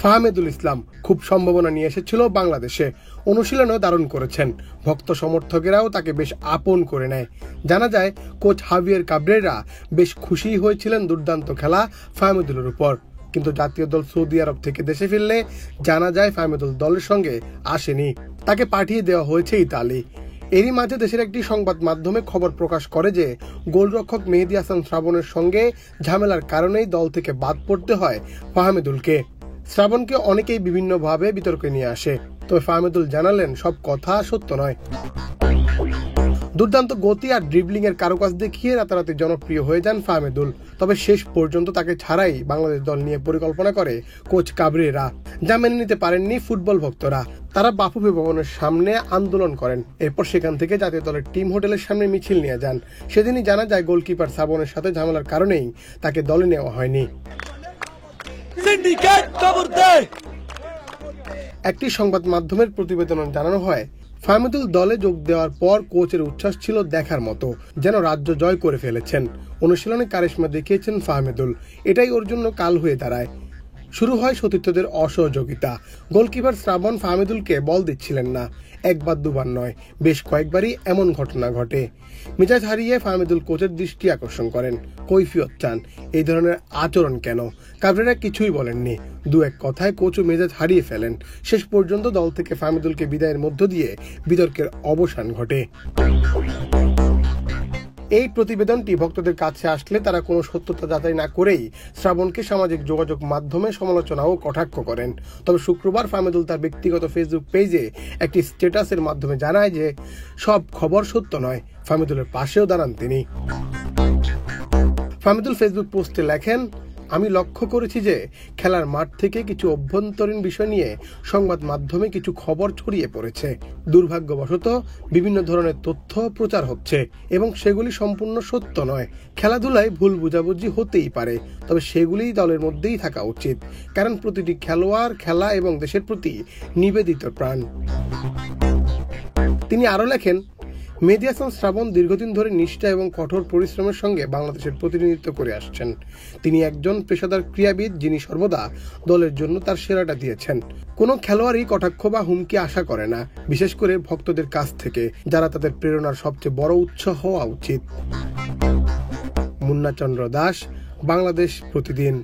ফাহমিদুল ইসলাম খুব সম্ভাবনা নিয়ে এসেছিল বাংলাদেশে, অনুশীলনও দারুণ করেছেন। ভক্ত সমর্থকেরাও তাকে বেশ আপন করে নেয়। জানা যায় কোচ হাভিয়ের কাবরেরা বেশ খুশি হয়েছিলেন দুর্দান্ত খেলা ফাহমিদুলের উপর। কিন্তু জাতীয় দল সৌদি আরব থেকে দেশে ফিরলে জানা যায় ফাহমিদুল দলের সঙ্গে আসেনি, তাকে পাঠিয়ে দেওয়া হয়েছে ইতালি। এরই মাঝে দেশের একটি সংবাদ মাধ্যমে খবর প্রকাশ করে যে গোলরক্ষক মেহেদী হাসান শ্রাবণের সঙ্গে ঝামেলার কারণেই দল থেকে বাদ পড়তে হয় ফাহমিদুলকে। শ্রাবণকে অনেকেই বিভিন্নভাবে বিতর্কে নিয়ে আসে, তবে ফাহমিদুল জানালেন সব কথা সত্য নয়। দুর্দান্ত গতি আর ড্রিবলিং এর কারুকাজ দেখিয়ে রাতারাতি জনপ্রিয় হয়ে যান ফাহমিদুল। তবে শেষ পর্যন্ত তাকে ছাড়াই বাংলাদেশ দল নিয়ে পরিকল্পনা করে কোচ কাবরেরা, যা মেনে নিতে পারেননি ফুটবল ভক্তরা। তারা বাফুফে ভবনের সামনে আন্দোলন করেন। এরপর সেখান থেকে জাতীয় দলের টিম হোটেলের সামনে মিছিল নিয়ে যান। সেদিনই জানা যায় গোলকিপার শ্রাবণের সাথে ঝামেলার কারণেই তাকে দলে নেওয়া হয়নি। একটি সংবাদ মাধ্যমের প্রতিবেদনে জানানো হয়, ফাহমিদুল দলে যোগ দেওয়ার পর কোচের উচ্ছ্বাস ছিল দেখার মতো, যেন রাজ্য জয় করে ফেলেছেন। অনুশীলনে কারিশমা দেখিয়েছেন ফাহমিদুল, এটাই ওর জন্য কাল হয়ে দাঁড়ায়। শুরু হয় সতীর্থদের অসহযোগিতা। গোলকিপার শ্রাবণ ফাহমিদুলকে বল দিচ্ছিলেন না, একবার দুবার নয়, বেশ কয়েকবারই এমন ঘটনা ঘটে। মেজাজ হারিয়ে ফাহমিদুল কোচের দৃষ্টি আকর্ষণ করেন, কৈফিয়ত চান। এই ধরনের আচরণ কেন? কাবরেরা কিছুই বলেননি। দু এক কথায় কোচও মেজাজ হারিয়ে ফেলেন। শেষ পর্যন্ত দল থেকে ফাহমিদুলকে বিদায়ের মধ্য দিয়ে বিতর্কের অবসান ঘটে। এই প্রতিবেদনটি ভক্তদের কাছে আসলে তারা কোনো সত্যতা যাচাই না করেই শ্রাবণকে সামাজিক যোগাযোগ মাধ্যমে সমালোচনা ও কটাক্ষ করেন। তবে শুক্রবার ফাহমিদুল তার ব্যক্তিগত ফেসবুক পেজে একটি স্ট্যাটাসের মাধ্যমে জানায় যে সব খবর সত্য নয়। ফাহমিদুলের পাশেও দাঁড়ান তিনি। ফাহমিদুল ফেসবুক পোস্টে লেখেন, আমি লক্ষ্য করেছি যে খেলার মাঠ থেকে কিছু অভ্যন্তরীণ বিষয় নিয়ে সংবাদ মাধ্যমে কিছু খবর ছড়িয়ে পড়েছে। দুর্ভাগ্যবশত বিভিন্ন ধরনের তথ্য প্রচার হচ্ছে এবং সেগুলি সম্পূর্ণ সত্য নয়। খেলাধুলায় ভুল বুঝাবুঝি হতেই পারে, তবে সেগুলি দলের মধ্যেই থাকা উচিত, কারণ প্রতিটি খেলোয়াড় খেলা এবং দেশের প্রতি নিবেদিত প্রাণ। তিনি আরো লেখেন, মেহেদী হাসান শ্রাবণ দীর্ঘদিন ধরে নিষ্ঠা এবং কঠোর পরিশ্রমের সঙ্গে বাংলাদেশের প্রতিনিধিত্ব করে আসছেন। তিনি একজন পেশাদার ক্রীড়াবিদ, যিনি সর্বদা দলের জন্য তার সেরাটা দিয়েছেন। কোনো খেলোয়াড়ই কটাক্ষ বা হুমকি আশা করে না, বিশেষ করে ভক্তদের কাছ থেকে, যারা তাদের প্রেরণার সবচেয়ে বড় উৎস হওয়া উচিত। মুন্না চন্দ্র দাস, বাংলাদেশ প্রতিদিন।